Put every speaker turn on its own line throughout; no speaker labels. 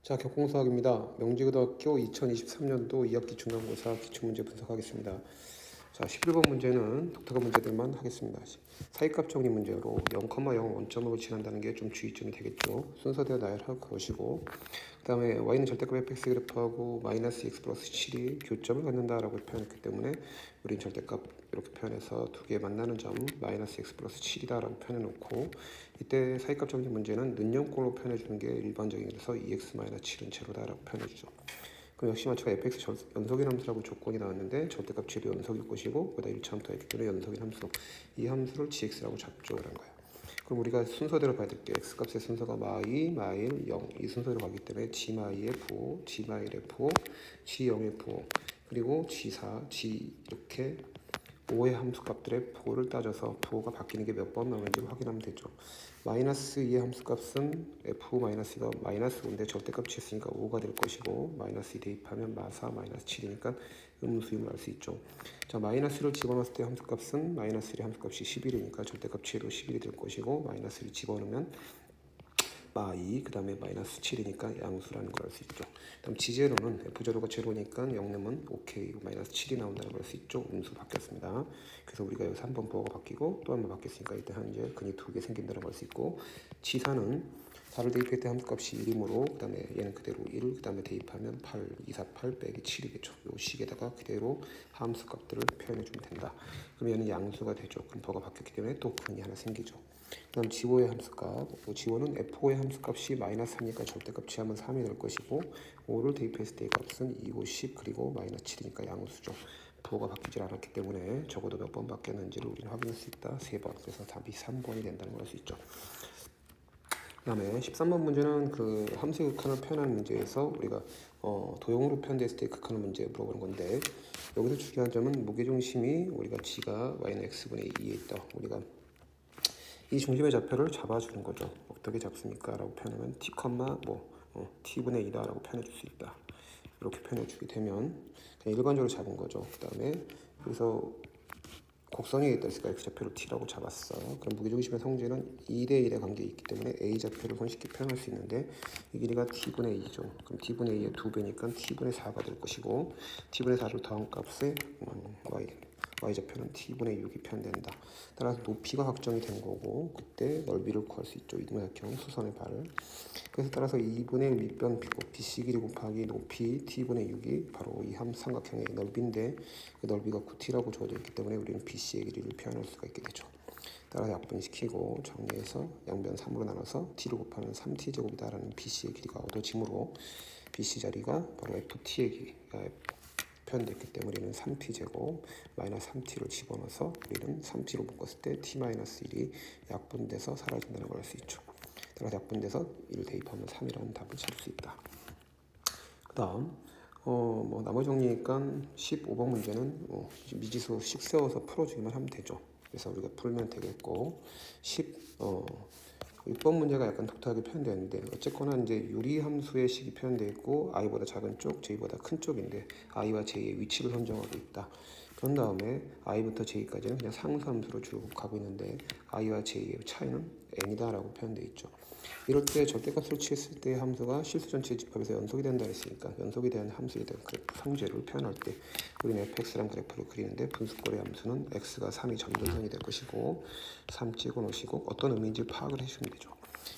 자, 격공수학입니다. 명지고등학교 2023년도 2학기 중간고사 기출문제 분석하겠습니다. 자, 11번 문제는 독특한 문제들만 하겠습니다. 사이값 정리 문제로 0,0 원점으로 지난다는 게 좀 주의점이 되겠죠. 순서대로 나열할 것이고, 그 다음에 y는 절대값 fx 그래프하고 마이너스 x 플러스 7이 교점을 갖는다라고 표현했기 때문에 우린 절대값 이렇게 표현해서 두 개 만나는 점 마이너스 x 플러스 7이다라고 표현해놓고, 이때 사이값 정리 문제는 는영꼴로 표현해주는 게 일반적인 그래서 2x 마이너스 7은 제로다라고 표현해주죠. 그럼 역시 마찬가 fx 연속인 함수라고 조건이 나왔는데 절대값 7이 연속일 것이고 거기다 1차부터 했기 때문에 연속인 함수, 이 함수를 gx라고 잡죠. 그런 거예요. 그럼 우리가 순서대로 봐야 될게요. x값의 순서가 마이, 마일, 0 이 순서대로 가기 때문에 g 마이의 f5, g 마일의 f5, g 0의 f5 그리고 g4, g 이렇게 5의 함수값들의 부호를 따져서 부호가 바뀌는 게 몇 번 나오는지를 확인하면 되죠. 마이너스 2의 함수값은 f-2가 마이너스 5인데 절대값이 있으니까 5가 될 것이고 마이너스 2 대입하면 마사 마이너스 7이니까 음수임을 알 수 있죠. 자, 마이너스를 집어넣었을 때 함수값은 마이너스 1의 함수값이 11이니까 절대값 7도 11이 될 것이고 마이너스를 집어넣으면 마이 그 다음에 마이너스 7이니까 양수라는 걸 알 수 있죠. 다음 지제로는 F0가 제로니까 0은 오케이 마이너스 7이 나온다는 걸 알 수 있죠. 음수 바뀌었습니다. 그래서 우리가 여기서 한 번 부호가 바뀌고 또 한 번 바뀌었으니까 이때 현재 근이 두 개 생긴다는 걸 알 수 있고, 지사는 4를 대입할 때 함수값이 1이므로 그 다음에 얘는 그대로 1, 그 다음에 대입하면 8, 2, 4, 8 빼기 7이겠죠. 요 식에다가 그대로 함수값들을 표현해주면 된다. 그럼 얘는 양수가 되죠. 그럼 부호가 바뀌었기 때문에 또 근이 하나 생기죠. 그 다음 G5의 함수값, G5는 F5의 함수값이 마이너스 3이니까 절대값 취하면 3이 될 것이고 5를 대입했을 때의 값은 2, 5, 10 그리고 마이너스 7이니까 양수죠. 부호가 바뀌질 않았기 때문에 적어도 몇 번 바뀌었는지를 우리는 확인할 수 있다. 3번. 그래서 답이 3번이 된다는 걸 알 수 있죠. 그 다음에 13번 문제는 그 함수의 극한을 표현하는 문제에서 우리가 도형으로 표현됐을 때 극한을 문제 물어보는 건데, 여기서 중요한 점은 무게중심이 우리가 g가 y는 x분의 2에 있다. 우리가 이 중심의 좌표를 잡아주는 거죠. 어떻게 잡습니까? 라고 표현하면 t, t분의 2다 라고 표현해 줄 수 있다. 이렇게 표현해 주게 되면 그냥 일반적으로 잡은 거죠. 그 다음에 여기서 곡선이 있다 했으니까 x 좌표를 t라고 잡았어. 그럼 무게중심의 성질은 2대1의 관계에 있기 때문에 a 좌표를 손쉽게 표현할 수 있는데 이 길이가 t분의 2죠. 그럼 t분의 2의 2배니까 t분의 4가 될 것이고 t분의 4를 더한 값에 y좌표는 t분의 6이 표현된다. 따라서 높이가 확정이 된 거고 그때 넓이를 구할 수 있죠. 이등각형 수선의 발을. 그래서 따라서 2분의 밑변 BC 길이 곱하기 높이 t분의 6이 바로 이 삼각형의 넓이인데 그 넓이가 9t라고 주어져 있기 때문에 우리는 BC의 길이를 표현할 수가 있게 되죠. 따라서 약분시키고 정리해서 양변 3으로 나눠서 t를 곱하면 3t제곱이다라는 BC의 길이가 얻어지므로 BC 자리가 바로 FT의 길이가 표현됐기 때문에 우리는 3t제곱 마이너스 3t를 집어넣어서 우리는 3t로 묶었을 때 t-1이 약분돼서 사라진다는 걸 알 수 있죠. 따라서 약분돼서 1을 대입하면 3이라는 답을 찾을 수 있다. 그 다음 나머지 정리니까 15번 문제는 미지수식 세워서 풀어주기만 하면 되죠. 그래서 우리가 풀면 되겠고 6번 문제가 약간 독특하게 표현되었는데 어쨌거나 이제 유리함수의 식이 표현되어 있고 i보다 작은 쪽, j보다 큰 쪽인데 i와 j의 위치를 선정하고 있다. 그런 다음에 i부터 j까지는 그냥 상수함수로 쭉 가고 있는데 i와 j의 차이는 n이다 라고 표현되어 있죠. 이럴 때 절대값을 취했을 때 함수가 실수 전체 집합에서 연속이 된다 했으니까 연속에 대한 함수에 대한 그래프 성질을 표현할 때 우리는 fx랑 그래프를 그리는데 분수꼴의 함수는 x가 3이 점근선이 될 것이고 3 찍어놓으시고 어떤 의미인지 파악을 해주시면 되죠.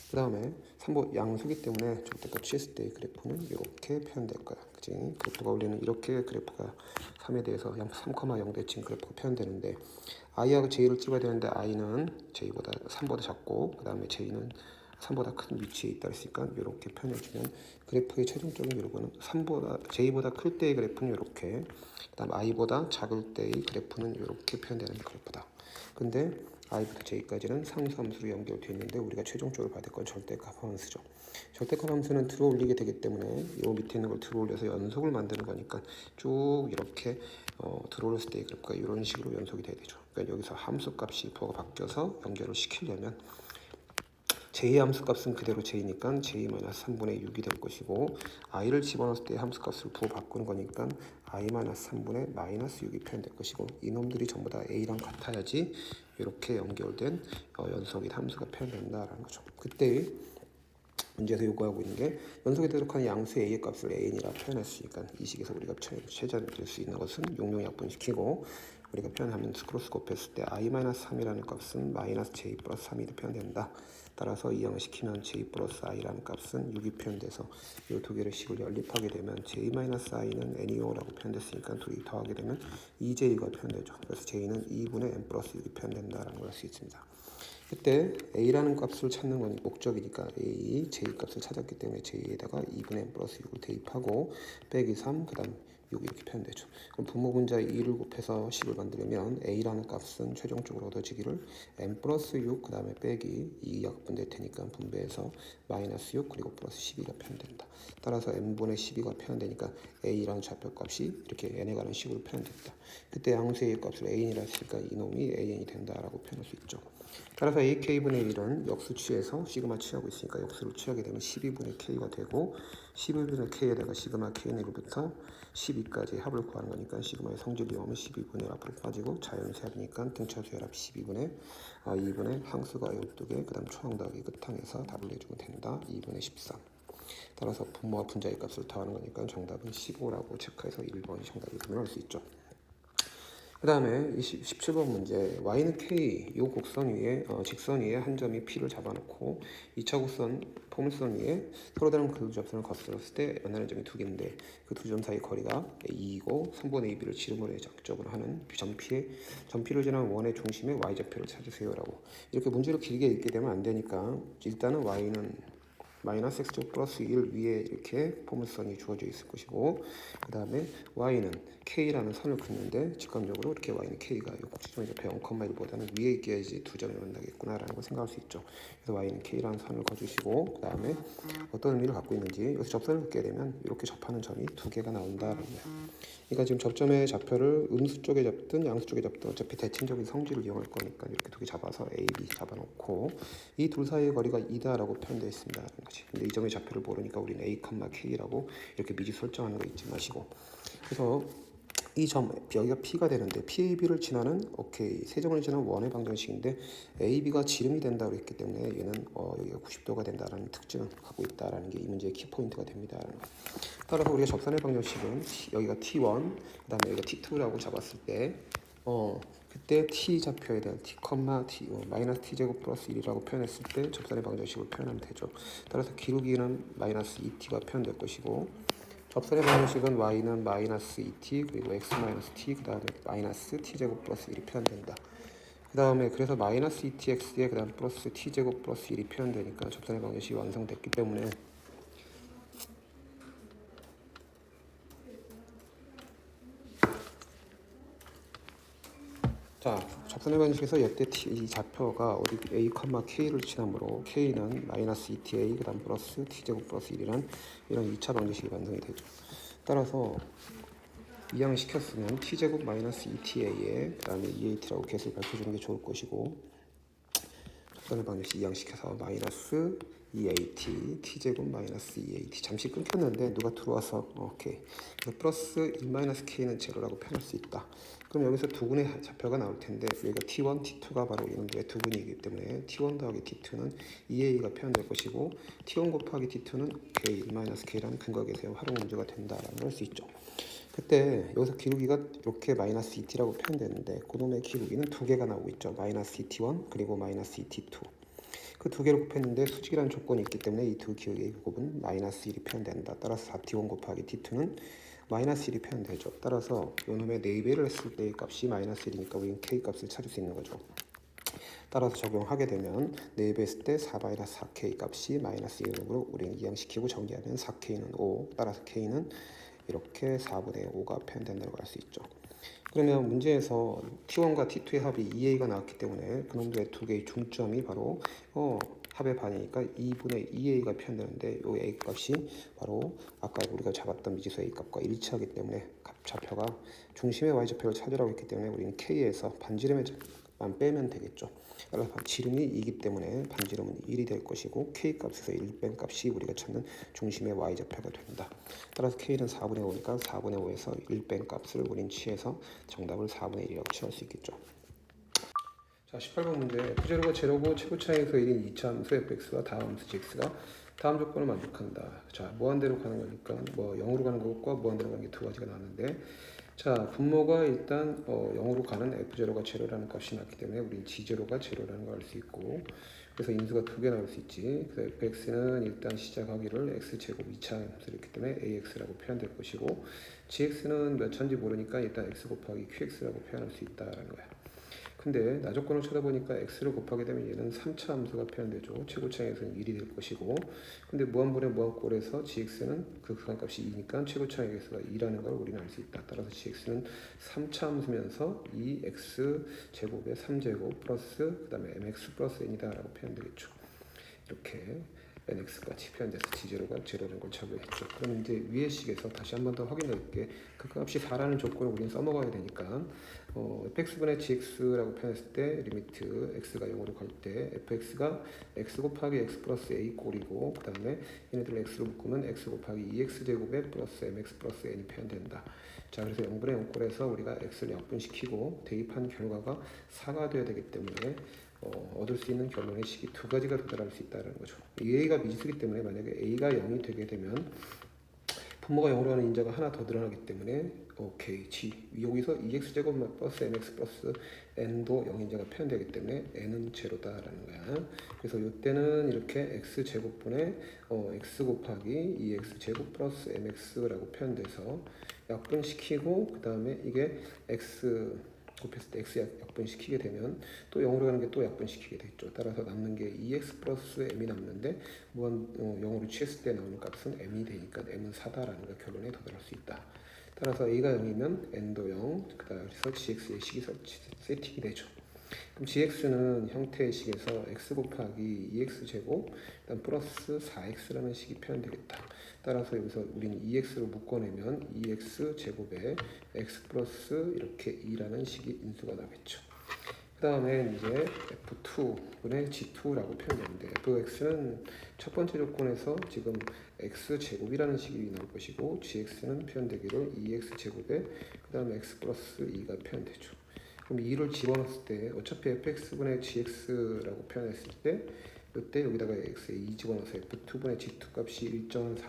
그 다음에 3보 양수기 때문에 절대값 취했을 때의 그래프는 이렇게 표현될 거야. 그치? 그래프가 원래는 이렇게 그래프가 3에 대해서 3,0대칭 그래프가 표현되는데 i하고 j를 찍어야 되는데 i는 j보다 3보다 작고 그 다음에 j는 3보다 큰 위치에 있다 했으니까 이렇게 표현해주면 그래프의 최종적인 요구는 j보다 클 때의 그래프는 이렇게, 그 다음 i보다 작을 때의 그래프는 이렇게 표현되는 그래프다. 근데 i부터 j까지는 상수함수로 연결되어 있는데 우리가 최종적으로 받을 건 절대값 함수죠. 절대값 함수는 들어올리게 되기 때문에 이 밑에 있는 걸 들어올려서 연속을 만드는 거니까 쭉 이렇게 들어올렸을 때의 그래프가 이런 식으로 연속이 돼야 되죠. 그러니까 여기서 함수값이 부호가 바뀌어서 연결을 시키려면 j의 함수값은 그대로 j니까 j-3분의 6이 될 것이고 i를 집어넣었을 때 함수값을 부호 바꾸는 거니까 i-3분의 마이너스 6이 표현될 것이고 이놈들이 전부 다 a랑 같아야지 이렇게 연결된 연속인 함수가 표현된다라는 거죠. 그때 문제에서 요구하고 있는 게 연속에 대속하는 양수 a의 값을 an이라 표현했으니까 이 식에서 우리가 최저될 수 있는 것은 용용 약분시키고 우리가 표현하면 크로스 곱했을 때 i-3이라는 값은 마이너스 j 플러스 3이 표현된다. 따라서 이항을 시키면 j 플러스 i라는 값은 6이 표현돼서 이 두 개의 식을 연립하게 되면 j-i는 n이오라고 표현됐으니까 둘이 더하게 되면 2j가 표현되죠. 그래서 j는 2분의 n 플러스 6이 표현된다라는 걸 알 수 있습니다. 그때 a라는 값을 찾는 건 목적이니까 a, j 값을 찾았기 때문에 j에다가 2분의 n 플러스 6을 대입하고 빼기 3, 그 다음 6 이렇게 표현되죠. 그럼 분모분자 2를 곱해서 10을 만들면 a라는 값은 최종적으로 얻어지기를 n 플러스 6, 그 다음에 빼기 2가 분될 테니까 분배해서 마이너스 6 그리고 플러스 12가 표현된다. 따라서 n분의 12가 표현되니까 a라는 좌표값이 이렇게 n에 관한 식으로 표현됐다. 그때 양수의 값을 an이라 했으니까 이놈이 an이 된다라고 표현할 수 있죠. 따라서 ak분의 1은 역수 취해서 시그마 취하고 있으니까 역수를 취하게 되면 12분의 k가 되고 12분의 k에다가 시그마 k는 1부터 12까지 합을 구하는 거니까 시그마의 성질 이용하면 12분의 앞으로 빠지고 자연수합이니까 등차수열합 12분의 2분의 항수가 12개 그 다음 초항 더하기 끝항에서 답을 내주면 된다. 2분의 13. 따라서 분모와 분자의 값을 더하는 거니까 정답은 15라고 체크해서 1번이 정답을 할 수 있죠. 그 다음에 17번 문제 y는 k 이 곡선 위에 직선 위에 한 점이 p를 잡아놓고 2차 곡선 포물선 위에 서로 다른 그 접선을 거슬렀을 때 연하는 점이 두 개인데 그 두 점 사이 거리가 2이고 선분 AB를 지름으로 해적적으로 하는 점 P를 지나는 원의 중심의 y좌표를 찾으세요라고 이렇게 문제를 길게 읽게 되면 안 되니까 일단은 y는 마이너스 x제곱 플러스 1 위에 이렇게 포물선이 주어져 있을 것이고 그 다음에 y는 k라는 선을 긋는데 직관적으로 이렇게 y는 k가 이 꼭지점의 좌표 0,1보다는 위에 있어야지 두 점이 만나겠구나 라는 걸 생각할 수 있죠. 그래서 y는 k라는 선을 그어주시고 그 다음에 어떤 의미를 갖고 있는지 여기서 접선을 긋게 되면 이렇게 접하는 점이 두 개가 나온다라는 거예요. 그러니까 지금 접점의 좌표를 음수 쪽에 잡든 양수 쪽에 잡든 어차피 대칭적인 성질을 이용할 거니까 이렇게 두 개 잡아서 A, B 잡아놓고 이 둘 사이의 거리가 2다라고 표현되어 있습니다. 근데 이 점의 좌표를 모르니까 우리는 A, K라고 이렇게 미리 설정하는 거 잊지 마시고 그래서 이 점 여기가 P가 되는데 PAB를 지나는 세점을 지나는 원의 방정식인데 AB가 지름이 된다고 했기 때문에 얘는 여기가 90도가 된다라는 특징을 갖고 있다라는 게 이 문제의 키포인트가 됩니다. 따라서 우리가 접선의 방정식은 여기가 T1 그 다음에 여기가 T2라고 잡았을 때 그때 t 좌표에 대한 t, t 마이너스 t 제곱 플러스 1이라고 표현했을 때 접선의 방정식을 표현하면 되죠. 따라서 기울기는 마이너스 2t가 표현될 것이고 접선의 방정식은 y는 마이너스 2t 그리고 x 마이너스 t 그 다음에 마이너스 t 제곱 플러스 1이 표현된다. 그 다음에 그래서 마이너스 2tx에 그 다음 플러스 t 제곱 플러스 1이 표현되니까 접선의 방정식이 완성됐기 때문에 자, 접선의 방식에서 이때 이 좌표가 어디 a, k를 지나므로 k는 마이너스 2ta 그 다음 플러스 t제곱 플러스 1이란 이런 2차 방정식이 완성이 되죠. 따라서 이항을 시켰으면 t제곱 마이너스 2ta에 그 다음에 2at라고 계속 밝혀주는 게 좋을 것이고 접선의 방정식 이항 시켜서 마이너스 2at t제곱 마이너스 2at 잠시 끊겼는데 누가 들어와서 오케이 그래서 플러스 1 마이너스 k는 제로라고 표현할 수 있다. 그럼 여기서 두 군의 좌표가 나올 텐데 여기가 t1, t2가 바로 이놈들의 두 군이기 때문에 t1 더하기 t2는 2a가 표현될 것이고 t1 곱하기 t2는 k 1-k라는 근거에 대해 활용 문제가 된다라는 걸 알 수 있죠. 그때 여기서 기울기가 이렇게 마이너스 2t라고 표현되는데 그놈의 기울기는 두 개가 나오고 있죠. 마이너스 2t1 그리고 마이너스 2t2 그 두 개를 곱했는데 수직이라는 조건이 있기 때문에 이 두 기울기의 곱은 마이너스 1이 표현된다. 따라서 4t1 곱하기 t2는 마이너스 1이 표현되죠. 따라서 요놈의 4배를 했을 때의 값이 마이너스 1이니까 우리는 k 값을 찾을 수 있는 거죠. 따라서 적용하게 되면 4배 했을 때 4-4k 값이 마이너스 1으로 우리는 이항시키고 정리하면 4k는 5 따라서 k는 이렇게 4분의 5가 표현된다고 알 수 있죠. 그러면 문제에서 T1과 T2의 합이 2A가 나왔기 때문에 그놈들의 두 개의 중점이 바로 합의 반이니까 2분의 2A가 표현되는데 이 A 값이 바로 아까 우리가 잡았던 미지수 A 값과 일치하기 때문에 좌표가 중심의 Y좌표를 찾으라고 했기 때문에 우리는 K에서 반지름만 빼면 되겠죠. 따라서 지름이 2이기 때문에 반지름은 1이 될 것이고 K 값에서 1 뺀 값이 우리가 찾는 중심의 Y좌표가 된다. 따라서 K는 4분의 5니까 4분의 5에서 1 뺀 값을 우린 취해서 정답을 4분의 1이라고 취할 수 있겠죠. 자, 18번 문제. 부제로가 제로고 최고 차이에서 1인 2차 함수 fx와 다음 함수 gx가 다음 조건을 만족한다. 자, 무한대로 가는 거니까 뭐 0으로 가는 것과 무한대로 가는 게 두 가지가 나왔는데, 자, 분모가 일단 0으로 가는 f0가 제로라는 값이 나왔기 때문에 우린 g0가 제로라는 걸 알 수 있고, 그래서 인수가 두 개 나올 수 있지. 그래서 fx는 일단 시작하기를 x제곱 2차 함수였기 때문에 ax라고 표현될 것이고, gx는 몇 차인지 모르니까 일단 x 곱하기 qx라고 표현할 수 있다라는 거야. 근데 나조건을 쳐다보니까 x를 곱하게 되면 얘는 3차 함수가 표현되죠. 최고차항에서는 1이 될 것이고, 근데 무한분의 무한꼴에서 gx는 그 극한값이 2니까 최고차항에서가 2라는 걸 우리는 알 수 있다. 따라서 gx는 3차 함수면서 2x 제곱의 3제곱 플러스 그 다음에 mx 플러스 n이다 라고 표현되겠죠. 이렇게 nx까지 표현돼서 g0가 제로라는 걸 적용했죠. 그럼 이제 위의 식에서 다시 한 번 더 확인해볼게. 그 값이 4라는 조건을 우리는 써먹어야 되니까 fx분의 gx라고 표현했을 때 리미트 x가 0으로 갈 때 fx가 x 곱하기 x 플러스 a 꼴이고, 그 다음에 얘네들을 x로 묶으면 x 곱하기 2x 제곱에 플러스 mx 플러스 n이 표현된다. 자, 그래서 0분의 0 꼴에서 우리가 x를 약분시키고 대입한 결과가 4가 되어야 되기 때문에 얻을 수 있는 결론의 식이 두 가지가 도달할 수 있다는 거죠. a가 미지수기 때문에 만약에 a가 0이 되게 되면 분모가 0으로 하는 인자가 하나 더 늘어나기 때문에 오케이, g 여기서 2x제곱 플러스 mx 플러스 n도 0인자가 표현되기 때문에 n은 제로다라는 거야. 그래서 이때는 이렇게 x제곱분의 x 곱하기 2x제곱 플러스 mx라고 표현돼서 약분시키고, 그 다음에 이게 x 곱했을 때 x 약분시키게 되면 또 0으로 가는 게 또 약분시키게 되죠. 따라서 남는 게 2x 플러스 m이 남는데 무한 0으로 취했을 때 나오는 값은 m이 되니까 m은 4다라는 걸 결론에 도달할 수 있다. 따라서 a가 0이면 n도 0, 그래서 gx의 식이 세팅이 되죠. 그럼 gx는 형태의 식에서 x 곱하기 2x제곱 일단 플러스 4x라는 식이 표현되겠다. 따라서 여기서 우리는 2x로 묶어내면 2x제곱에 x 플러스 이렇게 2라는 식이 인수가 나겠죠. 그 다음에 이제 f2분의 g2라고 표현되는데, fx는 첫 번째 조건에서 지금 x제곱이라는 식이 나올 것이고, gx는 표현되기를 2x제곱에 그 다음에 x 플러스 2가 표현되죠. 그럼 2를 집어넣었을 때 어차피 fx분의 gx라고 표현했을 때 이때 여기다가 x에 2 집어넣어서 f2분의 g2 값이 일정한 4,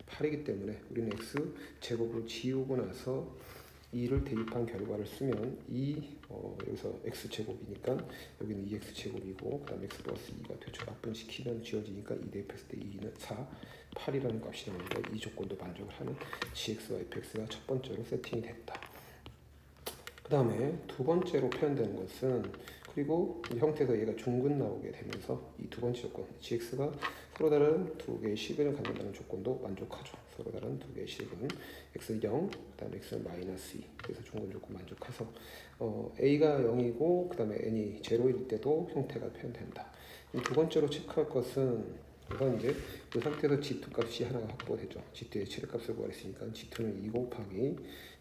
8이기 때문에 우리는 x 제곱을 지우고 나서 2를 대입한 결과를 쓰면 여기서 x 제곱이니까 여기는 2x 제곱이고 그 다음에 x 플러스 2가 되죠. 약분시키면 지워지니까 2 대입했을 때 2는 4, 8이라는 값이 나오니까 이 조건도 만족을 하는 gx와 fx가 첫 번째로 세팅이 됐다. 그 다음에 두 번째로 표현되는 것은, 그리고 이 형태에서 얘가 중근 나오게 되면서 이 두 번째 조건 gx가 서로 다른 두 개의 식을 갖는다는 조건도 만족하죠. 서로 다른 두 개의 식은 x는 0, 그 다음에 x는 마이너스 2, 그래서 중근 조건 만족해서 a가 0이고 그 다음에 n이 0일 때도 형태가 표현된다. 두 번째로 체크할 것은, 우선 이제 이 상태에서 g2 값이 하나가 확보되죠. g2의 최대값을 구하랬으니까 g2는 2 곱하기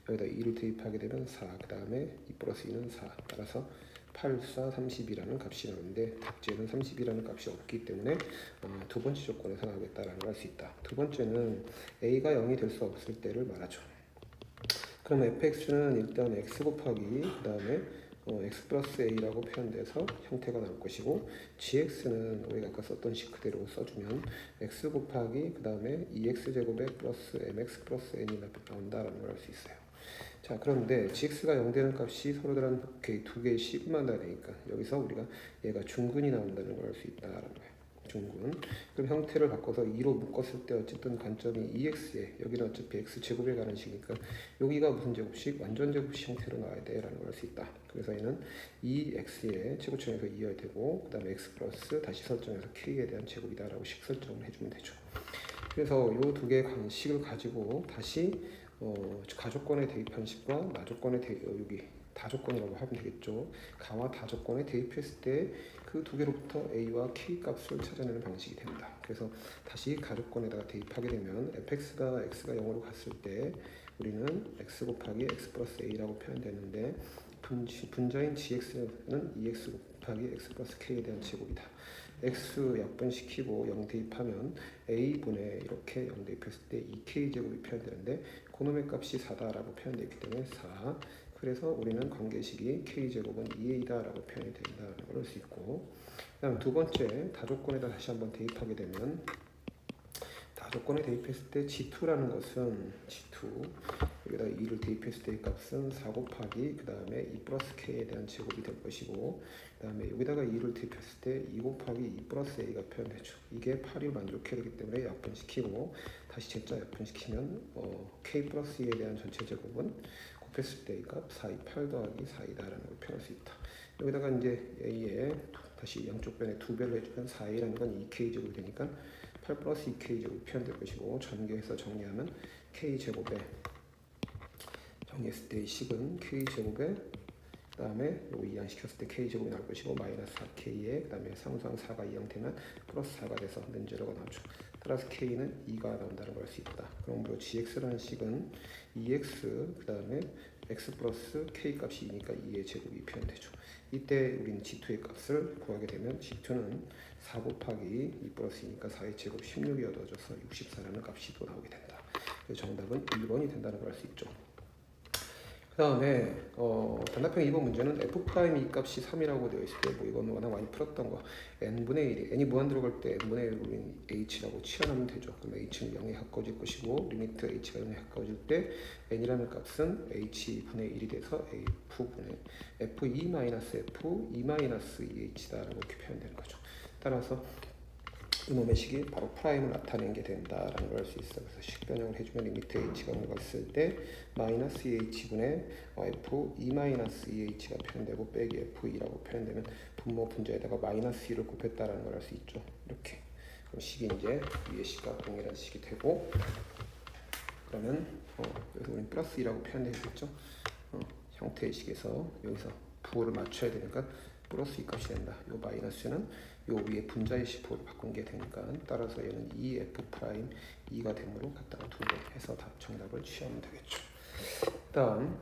여기다 2를 대입하게 되면 4, 그 다음에 2 플러스 2는 4, 따라서 8, 4, 30이라는 값이 나오는데 답지에는 30이라는 값이 없기 때문에 두 번째 조건에서 나오겠다라는 걸 알 수 있다. 두 번째는 a가 0이 될 수 없을 때를 말하죠. 그럼 fx는 일단 x 곱하기 그 다음에 x 플러스 a라고 표현돼서 형태가 나올 것이고, gx는 우리가 아까 썼던 식 그대로 써주면 x 곱하기 그 다음에 2x제곱에 플러스 mx 플러스 n이 나온다라는 걸 알 수 있어요. 자, 그런데 gx가 0 되는 값이 서로 다른 두 개의 식만 나야 되니까 여기서 우리가 얘가 중근이 나온다는 걸 알 수 있다라는 거예요. 중근. 그럼 형태를 바꿔서 2로 묶었을 때 어쨌든 관점이 2x에, 여기는 어차피 x제곱에 가는 식이니까 여기가 무슨 제곱식? 완전 제곱식 형태로 나와야 돼 라는 걸 알 수 있다. 그래서 얘는 2x의 최고점에서 2여야 되고 그 다음에 x 플러스 다시 설정해서 k에 대한 제곱이다 라고 식 설정을 해주면 되죠. 그래서 이 두 개의 식을 가지고 다시 가조건에 대입한 식과 마조건에 여기 다조건이라고 하면 되겠죠. 가와 다조건에 대입했을 때 그 두 개로부터 a와 k 값을 찾아내는 방식이 됩니다. 그래서 다시 가조건에다가 대입하게 되면 fx가 x가 0으로 갔을 때 우리는 x 곱하기 x 플러스 a라고 표현되는데 분자인 gx는 2x 곱하기 x 플러스 k에 대한 제곱이다. x 약분시키고 0 대입하면 a분의 이렇게 0 대입했을 때 2k 제곱이 표현되는데 그놈의 값이 4다라고 표현되기 때문에 4. 그래서 우리는 관계식이 k제곱은 2a다 라고 표현이 된다는 걸 알 수 있고, 그 다음 두 번째 다조건에다 다시 한번 대입하게 되면 다조건에 대입했을 때 G2라는 것은 G2 여기다 2를 대입했을 때의 값은 4 곱하기 그 다음에 2 플러스 K에 대한 제곱이 될 것이고 그 다음에 여기다가 2를 대입했을 때 2 곱하기 2 플러스 A가 표현되죠. 이게 8을 만족해야 되기 때문에 약분시키고 다시 제자 약분시키면 K 플러스 2에 대한 전체 제곱은 곱했을 때의 값 4이 8 더하기 4이다라는 걸 표현할 수 있다. 여기다가 이제 A에 다시 양쪽 변에 2배를 해주면 4A라는 건 2K 제곱이 되니까 8 플러스 2K 제곱이 표현될 것이고 전개해서 정리하면 K 제곱에 정리했을 때의 식은 K 제곱에 그 다음에 요거 이항시켰을 때 K 제곱이 나올 것이고 마이너스 4K에 그 다음에 상수항 4가 이항되면 플러스 4가 돼서 는제로가 나오죠. 따라서 K는 2가 나온다는 걸 알 수 있다. 그러므로 GX라는 식은 2X 그 다음에 X 플러스 K 값이 2니까 2의 제곱이 표현되죠. 이때 우리는 G2의 값을 구하게 되면 G2는 4 곱하기 2 플러스 2니까 4의 제곱 16이 얻어져서 64라는 값이 또 나오게 된다. 그래서 정답은 1번이 된다는 걸 알 수 있죠. 그 다음에 단답형 2번 문제는 F'I 값이 3이라고 되어 있을 때 뭐 이건 워낙 많이 풀었던 거 n분의 1이 n이 무한 들어갈 때 n분의 1을 우리는 h라고 치환하면 되죠. 그럼 h는 0에 가까워질 것이고 리미트 h가 0에 가까워질 때 n이라는 값은 h분의 1이 돼서 f분의 f2-f 2-2h다라고 이렇게 표현되는 거죠. 따라서 이놈의 식이 바로 프라임을 나타내는 게 된다라는 걸 알 수 있어. 그래서 식 변형을 해주면 리미트 h가 올라갔을 때 마이너스 2h분의 f 2-2h가 표현되고 빼기 f2라고 표현되면 분모 분자에다가 마이너스 2를 곱했다라는 걸 알 수 있죠. 이렇게. 그럼 식이 이제 위의 식과 동일한 식이 되고 그러면 여기서 우리는 플러스 2라고 표현되겠죠. 형태의 식에서 여기서 부호를 맞춰야 되니까 플러스 2 값이 된다. 요 마이너스는 요 위에 분자의 식부호로 바꾼 게 되니까 따라서 얘는 2f' 2가 되므로 갖다가 2번 해서 정답을 취하면 되겠죠. 다음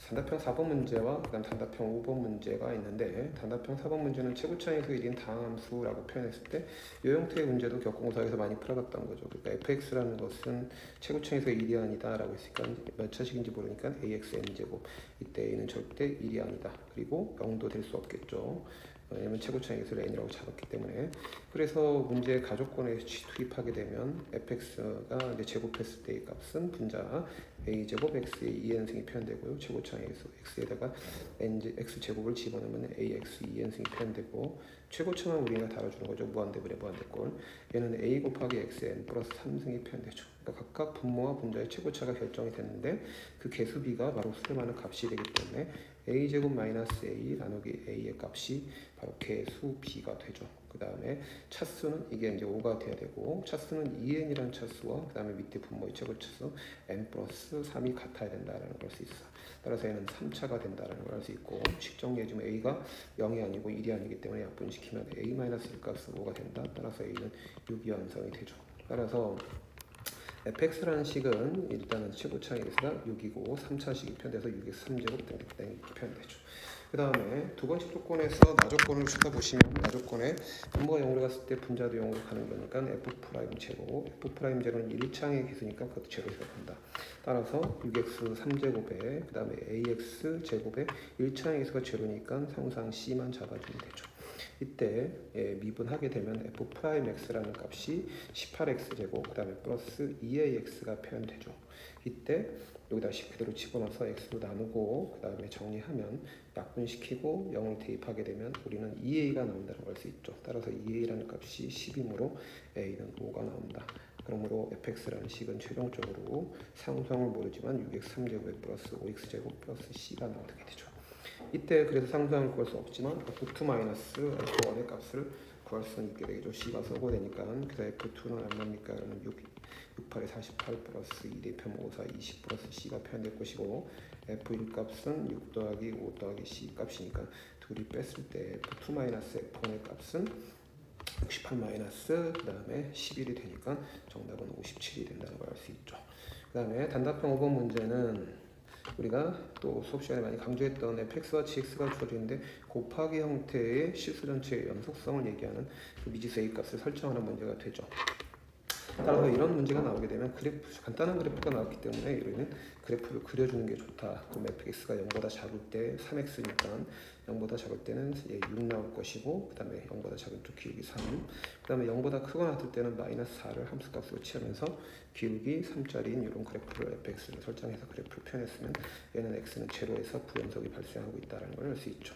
단답형 4번 문제와 그다음 단답형 5번 문제가 있는데 단답형 4번 문제는 최고차에서 1인 다함수라고 표현했을 때 이 형태의 문제도 격공사에서 많이 풀어봤던 거죠. 그러니까 fx라는 것은 최고차에서 1이 아니다 라고 했으니까 몇 차식인지 모르니까 ax n제곱 이때 a는 절대 1이 아니다. 그리고 0도 될 수 없겠죠. 왜냐면 최고차의 값을 n이라고 잡았기 때문에. 그래서 문제 가족권에 투입하게 되면 fx가 이제 제곱했을 때의 값은 분자 a제곱 x의 2n승이 표현되고요. 최고차에서 x에다가 x 제곱을 집어넣으면 ax 2n승이 표현되고 최고차만 우리가 다뤄주는 거죠. 무한대분의 무한대꼴. 얘는 a 곱하기 xn 플러스 3승이 표현되죠. 그러니까 각각 분모와 분자의 최고차가 결정이 됐는데 그 개수비가 바로 수렴하는 값이 되기 때문에 a제곱 마이너스 a 나누기 a의 값이 바로 개수 b가 되죠. 그 다음에 차수는 이게 이제 5가 돼야 되고 차수는 2n이라는 차수와 그 다음에 밑에 분모의 최고차수 n 플러스 3이 같아야 된다라는 걸 알 수 있어. 따라서 얘는 3차가 된다라는 걸 알 수 있고 식 정리해주면 a가 0이 아니고 1이 아니기 때문에 약분시키면 a 마이너스 1 값은 5가 된다. 따라서 a는 6이 완성이 되죠. 따라서 fx라는 식은 일단은 최고차의 개수가 6이고 3차식이 표현돼서 6의 3제곱 땡땡 표현되죠. 그 다음에 두 번째 조건에서 나조건을 찾아보시면 나조건에 분모가 0으로 갔을 때 분자도 0으로 가는 거니까 f'제곱 f'제로는 1창의 개수니까 그것도 제로 해석한다. 따라서 6x 3제곱에 그 다음에 ax 제곱에 1창의 개수가 제로니까 상수항 c만 잡아주면 되죠. 이때 미분하게 되면 f'x라는 값이 18x제곱 그 다음에 플러스 2ax가 표현되죠. 이때 여기다 그대로 집어넣어서 x로 나누고 그 다음에 정리하면 약분시키고 0을 대입하게 되면 우리는 2a가 나온다는 걸 알 수 있죠. 따라서 2a라는 값이 10이므로 a는 5가 나온다. 그러므로 fx라는 식은 최종적으로 상수항을 모르지만 6x 3제곱에 플러스 5x제곱 플러스 c가 나오게 되죠. 이때 그래서 상수항을 구할 수 없지만 f2-f1의 값을 구할 수는 있게 되겠죠. c가 소거되니까. 그래서 f2는 얼마입니까? 그러면 68에 48 플러스 2 대편 54 20 플러스 c가 표현될 것이고 f1 값은 6 더하기 5 더하기 c 값이니까 둘이 뺐을 때 f2-f1의 값은 68 마이너스 그 다음에 11이 되니까 정답은 57이 된다는 걸 알 수 있죠. 그 다음에 단답형 5번 문제는 우리가 또 수업 시간에 많이 강조했던 fx와 gx가 주어지는데 곱하기 형태의 실수 전체의 연속성을 얘기하는 그 미지수 a 값을 설정하는 문제가 되죠. 따라서 이런 문제가 나오게 되면 간단한 그래프가 나왔기 때문에 우리는 그래프를 그려주는 게 좋다. 그럼 fx가 0보다 작을 때 3x니까 0보다 작을 때는 6 나올 것이고, 그 다음에 0보다 작은 쪽 기울기 3, 그 다음에 0보다 크거나 같을 때는 마이너스 4를 함수값으로 취하면서 기울기 3짜리인 이런 그래프를 fx를 설정해서 그래프를 표현했으면 얘는 x는 제로에서 부연속이 발생하고 있다는 걸 알 수 있죠.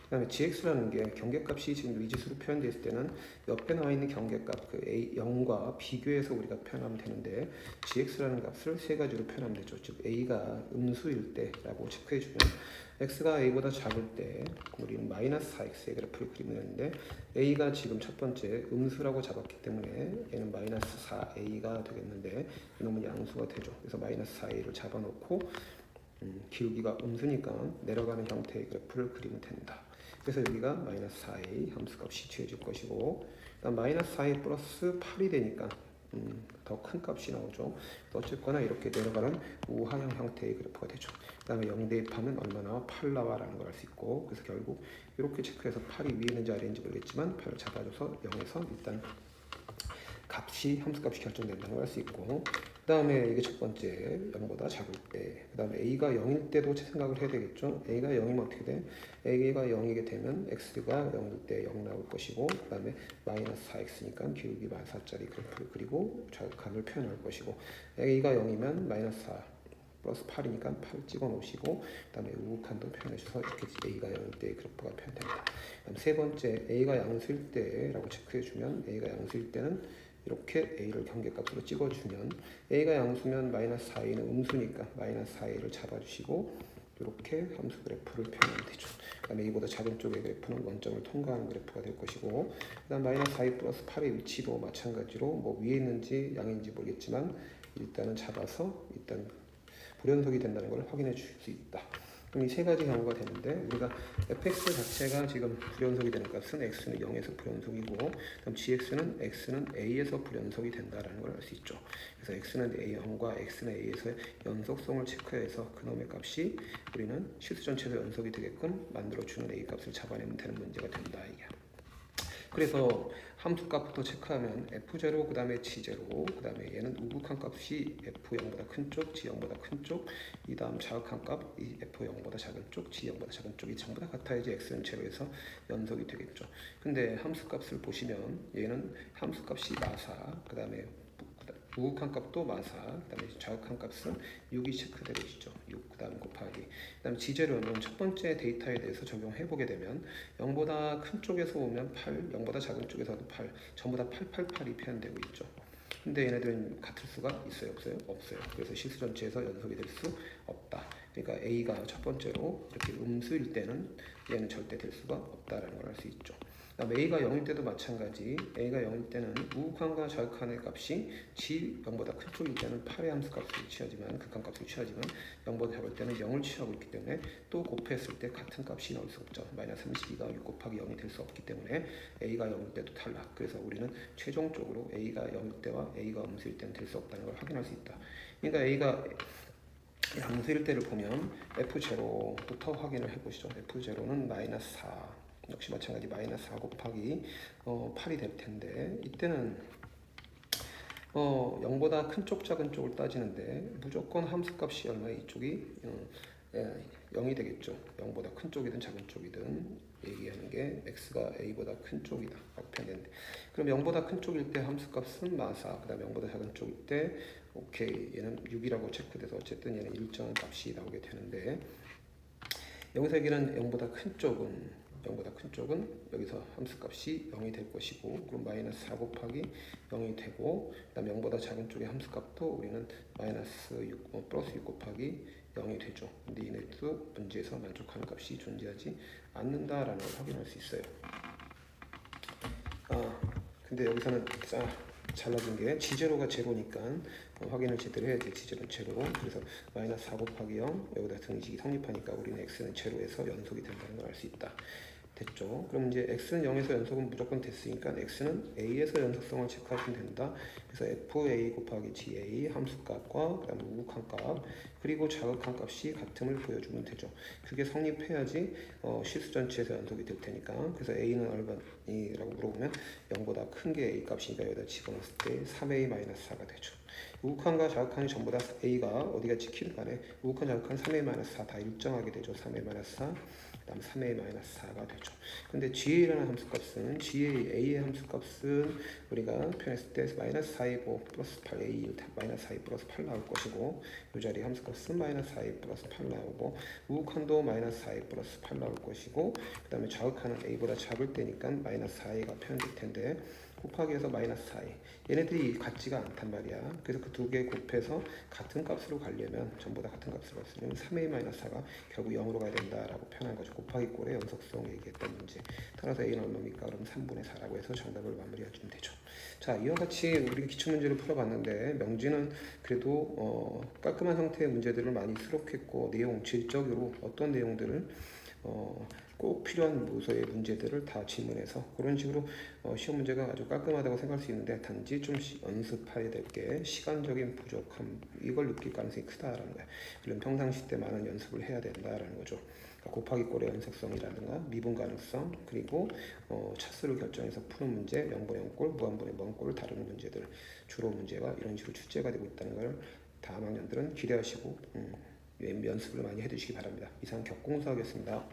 그 다음에 gx라는 게 경계값이 지금 미지수로 표현되어 있을 때는 옆에 나와 있는 경계값 그 a 0과 비교해서 우리가 표현하면 되는데, gx라는 값을 세 가지로 표현하면 되죠. 즉 a가 음수일 때라고 체크해 주면 x가 a보다 작을 때 우리는 마이너스 4x의 그래프를 그리면 되는데, a가 지금 첫 번째 음수라고 잡았기 때문에 얘는 마이너스 4a가 되겠는데 이놈은 양수가 되죠. 그래서 마이너스 4a를 잡아놓고 기울기가 음수니까 내려가는 형태의 그래프를 그리면 된다. 그래서 여기가 마이너스 4a 함수값이 취해질 것이고, 마이너스 4a 플러스 8이 되니까 더 큰 값이 나오죠. 어쨌거나 이렇게 내려가는 우하형 형태의 그래프가 되죠. 그 다음에 0 대입하면 얼마 나와? 8 나와라는 걸 알 수 있고, 그래서 결국 이렇게 체크해서 8이 위에 있는지 아래에 있는지 모르겠지만 8을 잡아줘서 0에서 일단 함수값이 결정된다는 걸 알 수 있고, 그 다음에 이게 첫 번째 0보다 작을 때, 그 다음에 a가 0일 때도 생각을 해야 되겠죠. a가 0이면 어떻게 돼? a가 0이게 되면 x가 0일 때 0 나올 것이고, 그 다음에 마이너스 4x니까 기울기 마이너스 4짜리 그래프를 그리고 좌극한을 표현할 것이고, a가 0이면 마이너스 4 플러스 8이니까 8 찍어 놓으시고, 그 다음에 우극한도 표현해 주셔서 이렇게 a가 0일 때 그래프가 표현됩니다. 그다음 세 번째 a가 양수일 때라고 체크해 주면, a가 양수일 때는 이렇게 a를 경계값으로 찍어주면, a가 양수면 마이너스 4a는 음수니까 마이너스 4a를 잡아주시고 이렇게 함수 그래프를 표현하면 되죠. 그 다음에 a보다 작은 쪽의 그래프는 원점을 통과하는 그래프가 될 것이고, 그 다음 마이너스 4a 플러스 8의 위치도 마찬가지로 뭐 위에 있는지 양인지 모르겠지만 일단은 잡아서 일단 불연속이 된다는 걸 확인해 줄 수 있다. 그럼 이 세 가지 경우가 되는데, 우리가 fx 자체가 지금 불연속이 되는 값은 x는 0에서 불연속이고, 그럼 gx는 x는 a에서 불연속이 된다는 걸 알 수 있죠. 그래서 x는 a0과 x는 a에서의 연속성을 체크해서 그놈의 값이 우리는 실수 전체에서 연속이 되게끔 만들어주는 a 값을 잡아내면 되는 문제가 된다 이게. 그래서 함수값부터 체크하면 f0, 그 다음에 g0, 그 다음에 얘는 우극한 값이 f0보다 큰 쪽, g0보다 큰 쪽, 이 다음 자극한 값, 이 f0보다 작은 쪽, g0보다 작은 쪽이 전부 다 같아야지 x는 제로에서 연속이 되겠죠. 근데 함수값을 보시면 얘는 함수값이 마사, 그 다음에 우극한 값도 마사, 그 다음에 자극한 값은 6이 체크되고 있죠. 6, 그 다음 곱하기. 그 다음 지제로는 첫 번째 데이터에 대해서 적용해보게 되면 0보다 큰 쪽에서 오면 8, 0보다 작은 쪽에서도 8, 전부 다 888이 표현되고 있죠. 근데 얘네들은 같을 수가 있어요? 없어요? 없어요. 그래서 실수 전체에서 연속이 될 수 없다. 그러니까 A가 첫 번째로 이렇게 음수일 때는 얘는 절대 될 수가 없다라는 걸 알 수 있죠. A가 0일 때도 마찬가지. A가 0일 때는 우극한과 자극한의 값이 G 0보다 큰 쪽일 때는 8의 함수값을 취하지만, 극한값을 취하지만 0보다 작을 때는 0을 취하고 있기 때문에 또 곱했을 때 같은 값이 나올 수 없죠. 마이너스 32가 6 곱하기 0이 될 수 없기 때문에 A가 0일 때도 탈락. 그래서 우리는 최종적으로 A가 0일 때와 A가 음수일 때는 될 수 없다는 걸 확인할 수 있다. 그러니까 A가 양수일 때를 보면 F0부터 확인을 해보시죠. F0는 마이너스 4, 역시 마찬가지 마이너스 4 곱하기 8이 될 텐데, 이때는 0보다 큰 쪽 작은 쪽을 따지는데 무조건 함수값이 얼마에 이쪽이 0이 되겠죠. 0보다 큰 쪽이든 작은 쪽이든 얘기하는 게 x가 a보다 큰 쪽이다 라고 표현되는데, 그럼 0보다 큰 쪽일 때 함수값은 마사, 그 다음에 0보다 작은 쪽일 때 오케이 얘는 6이라고 체크돼서 어쨌든 얘는 일정한 값이 나오게 되는데, 여기서 얘기는 0보다 큰 쪽은 여기서 함수값이 0이 될 것이고, 그럼 마이너스 4 곱하기 0이 되고, 그 다음 0보다 작은 쪽의 함수값도 우리는 마이너스 6, 플러스 6 곱하기 0이 되죠. 근데 이네도 문제에서 만족하는 값이 존재하지 않는다라는 걸 확인할 수 있어요. 근데 여기서는 잘라진 게 G0가 제로니까 확인을 제대로 해야지. G0는 제로. 그래서 마이너스 4 곱하기 0 여기다 등식이 성립하니까 우리는 x는 제로에서 연속이 된다는 걸 알 수 있다. 됐죠. 그럼 이제 x는 0에서 연속은 무조건 됐으니까 x는 a에서 연속성을 체크하시면 된다. 그래서 fa 곱하기 ga 함수값과 그다음에 우극한값 그리고 자극한 값이 같음을 보여주면 되죠. 그게 성립해야지 실수 전체에서 연속이 될 테니까. 그래서 a는 얼마이라고 물어보면 0보다 큰 게 a 값이니까 여기다 집어넣었을 때 3a-4가 되죠. 우극한과 자극한이 전부 다 a가 어디가 지키는 간에 우극한 자극한 3a-4 다 일정하게 되죠. 3a-4 그다음 3a-4가 되죠. 근데 GA라는 함수값은 A의 함수값은 우리가 표현했을 때 마이너스 4이고 플러스 8A 마이너스 4 플러스 8 나올 것이고 이 자리 함수값은 마이너스 4 플러스 8 나오고 우극한도 마이너스 4 플러스 8 나올 것이고 그 다음에 자극하는 A보다 작을 때니까 마이너스 4A가 표현될 텐데 곱하기 해서 마이너스 4A 얘네들이 같지가 않단 말이야. 그래서 그 두 개 곱해서 같은 값으로 가려면 전부 다 같은 값으로 갔으면 3a-4가 결국 0으로 가야 된다라고 표현한 거죠. 곱하기 꼴의 연속성 얘기했던 문제. 따라서 a는 얼마입니까? 그럼 3분의 4라고 해서 정답을 마무리해주면 되죠. 자, 이와 같이 우리 기출문제를 풀어봤는데 명지는 그래도 깔끔한 형태의 문제들을 많이 수록했고 내용, 질적으로 어떤 내용들을 꼭 필요한 모서의 문제들을 다 질문해서 그런 식으로 시험 문제가 아주 깔끔하다고 생각할 수 있는데 단지 좀 연습해야 될 게 시간적인 부족함 이걸 느낄 가능성이 크다라는 거야. 물론 평상시 때 많은 연습을 해야 된다라는 거죠. 그러니까 곱하기 꼴의 연속성이라든가 미분 가능성 그리고 차수를 결정해서 푸는 문제 0분의 0꼴 무한분의 무한꼴을 다루는 문제들 주로 문제가 이런 식으로 출제가 되고 있다는 걸 다음 학년들은 기대하시고 연습을 많이 해두시기 바랍니다. 이상 격공수학이었습니다.